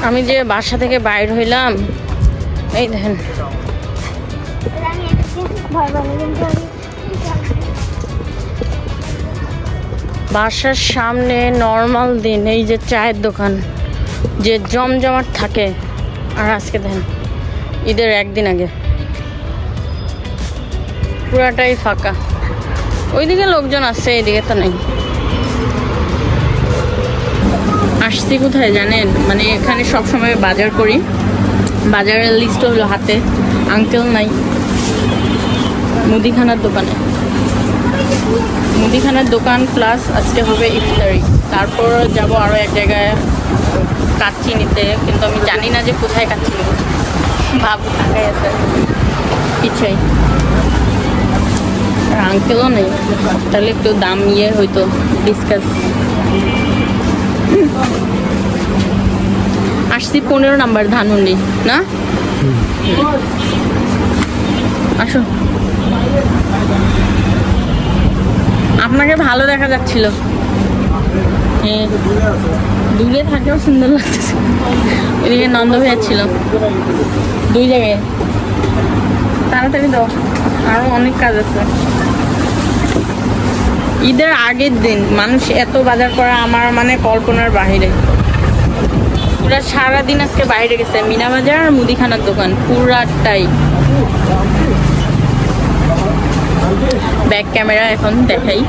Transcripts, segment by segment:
আমি যে বাসা থেকে বাইর হইলাম, এই দেখেন বাসার সামনে নর্মাল দিন এই যে চায়ের দোকান যে জমজমাট থাকে, আর আজকে দেখেন ঈদের একদিন আগে পুরাটাই ফাঁকা। ওইদিকে লোকজন আসছে, এইদিকে তো নেই। আসছি কোথায় জানেন, মানে এখানে সবসময় বাজার করি, বাজারের লিস্ট হলো হাতে, আঙ্কেল নাই, মুদিখানার দোকানে, মুদিখানার দোকান প্লাস আজকে হবে ইফতারি। তারপর যাব আরও এক জায়গায় কাচ্চি নিতে, কিন্তু আমি জানি না যে কোথায় কাচ্চি নেব, ভাবু ঢাকায় আছে পিছাই, আর আঙ্কেলও নেই, তাহলে একটু দাম ইয়ে হয়তো ডিসকাস। আসছি 15 নাম্বার ধানমন্ডি না, আসো। আপনাকে ভালো দেখা যাচ্ছিল, হ্যাঁ দূরে থাকেও সুন্দর লাগতেছে। এদিকে নন্দ ভাইয়া ছিল, দুই জায়গায়। তাড়াতাড়ি দাও, আরো অনেক কাজ আছে। ঈদের আগের দিন মানুষ এত বাজার করা আমার মানে কল্পনার বাহিরে। পুরা সারাদিন আজকে বাইরে গেছে, মিনা বাজার আর মুদিখানার দোকান পুরাটাই। ব্যাক ক্যামেরা এখন দেখাই।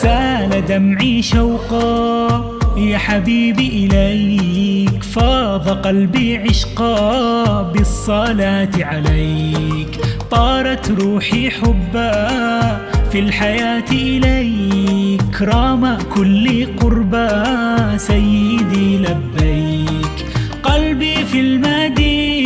سال دمعي شوقا يا حبيبي إليك، فاض قلبي عشقا بالصلاة عليك، طارت روحي حبا في الحياة إليك، رام كل قربا سيدي لبيك، قلبي في المدينة